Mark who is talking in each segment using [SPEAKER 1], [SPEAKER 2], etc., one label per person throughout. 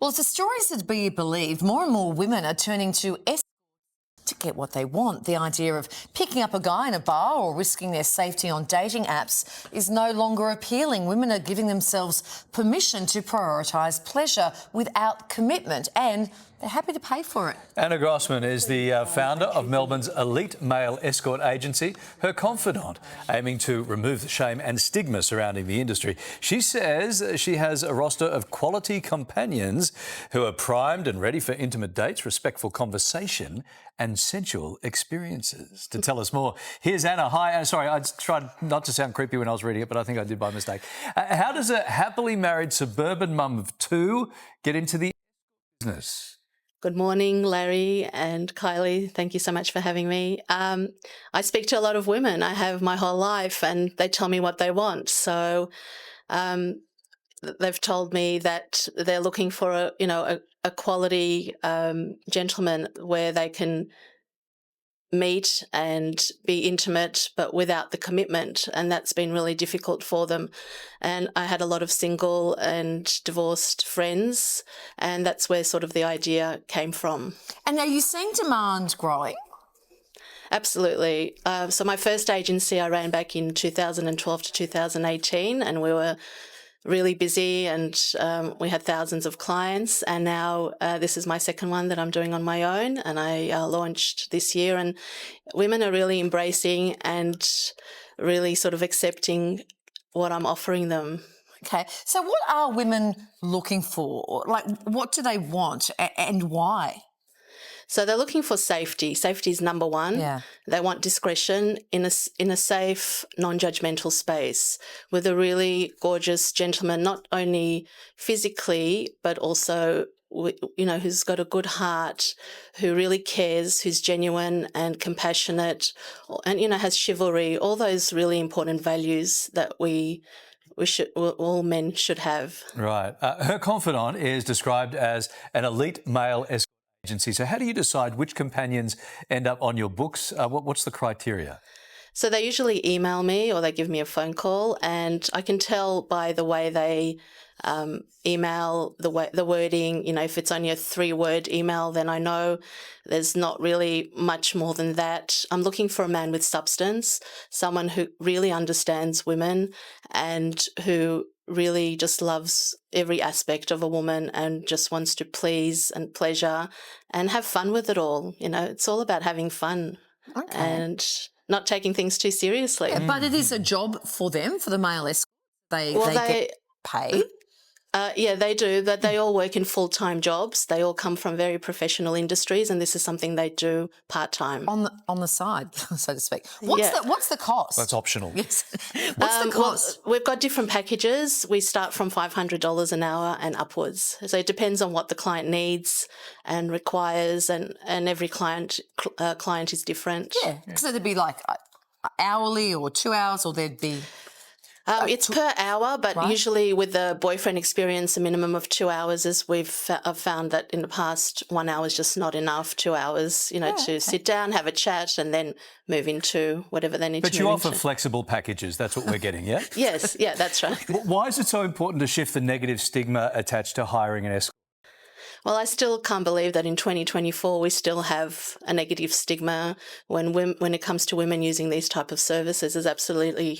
[SPEAKER 1] Well, if the stories are to be believed, more and more women are turning to to get what they want. The idea of picking up a guy in a bar or risking their safety on dating apps is no longer appealing. Women are giving themselves permission to prioritise pleasure without commitment, and they're happy to pay for it.
[SPEAKER 2] Emdur Grosman is the founder of Melbourne's elite male escort agency, her Confidant, aiming to remove the shame and stigma surrounding the industry. She says she has a roster of quality companions who are primed and ready for intimate dates, respectful conversation and sensual experiences. To tell us more, here's Anna. Hi, Anna. Sorry, I tried not to sound creepy when I was reading it, but I think I did by mistake. How does a happily married suburban mum of two get into the business?
[SPEAKER 3] Good morning, Larry and Kylie. Thank you so much for having me. I speak to a lot of women. I have my whole life, and they tell me what they want. So they've told me that they're looking for a quality gentleman where they can meet and be intimate, but without the commitment, and that's been really difficult for them. And I had a lot of single and divorced friends, and that's where sort of the idea came from.
[SPEAKER 1] And are you seeing demand growing?
[SPEAKER 3] Absolutely. So my first agency I ran back in 2012 to 2018, and we were really busy, and we had thousands of clients. And now this is my second one that I'm doing on my own, and I launched this year. And women are really embracing and really sort of accepting what I'm offering them.
[SPEAKER 1] Okay, so what are women looking for? Like, what do they want and why?
[SPEAKER 3] So they're looking for safety. Safety is number one.
[SPEAKER 1] Yeah.
[SPEAKER 3] They want discretion in a safe, non-judgmental space with a really gorgeous gentleman, not only physically, but also, who's got a good heart, who really cares, who's genuine and compassionate, and, has chivalry, all those really important values that all men should have.
[SPEAKER 2] Right. Her Confidant is described as an elite male escort agency. So how do you decide which companions end up on your books? What's the criteria?
[SPEAKER 3] So they usually email me or they give me a phone call, and I can tell by the way they email, the wording. If it's only a 3-word email, then I know there's not really much more than that. I'm looking for a man with substance, someone who really understands women and who really just loves every aspect of a woman and just wants to please and pleasure and have fun with it all. It's all about having fun.
[SPEAKER 1] Okay.
[SPEAKER 3] And not taking things too seriously.
[SPEAKER 1] Yeah, but it is a job for them, for the male escort. They get paid.
[SPEAKER 3] Yeah, they do. But they all work in full-time jobs. They all come from very professional industries, and this is something they do part-time.
[SPEAKER 1] On the side, so to speak. What's the cost?
[SPEAKER 2] That's optional.
[SPEAKER 1] Yes. What's the cost?
[SPEAKER 3] Well, we've got different packages. We start from $500 an hour and upwards. So it depends on what the client needs and requires, and every client is different.
[SPEAKER 1] Yeah. So there'd be like hourly or 2 hours, or there'd be...
[SPEAKER 3] It's per hour, but
[SPEAKER 1] right.
[SPEAKER 3] Usually with the boyfriend experience, a minimum of 2 hours, as I've found that in the past 1 hour is just not enough. 2 hours, to sit down, have a chat, and then move into whatever they need to move into.
[SPEAKER 2] But you offer flexible packages. That's what we're getting, yeah?
[SPEAKER 3] Yes, yeah, that's right.
[SPEAKER 2] Why is it so important to shift the negative stigma attached to hiring an escort?
[SPEAKER 3] Well, I still can't believe that in 2024 we still have a negative stigma when it comes to women using these type of services. Is absolutely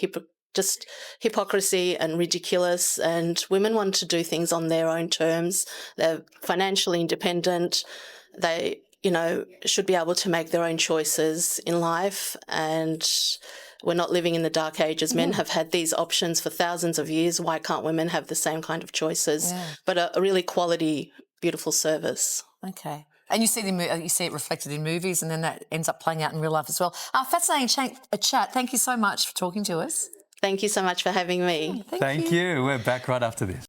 [SPEAKER 3] just hypocrisy and ridiculous, and women want to do things on their own terms. They're financially independent. They, should be able to make their own choices in life, and we're not living in the dark ages. Men have had these options for thousands of years. Why can't women have the same kind of choices? Yeah. But a really quality, beautiful service.
[SPEAKER 1] Okay. And you see it reflected in movies, and then that ends up playing out in real life as well. Fascinating chat. Thank you so much for talking to us.
[SPEAKER 3] Thank you so much for having me.
[SPEAKER 2] Thank you. We're back right after this.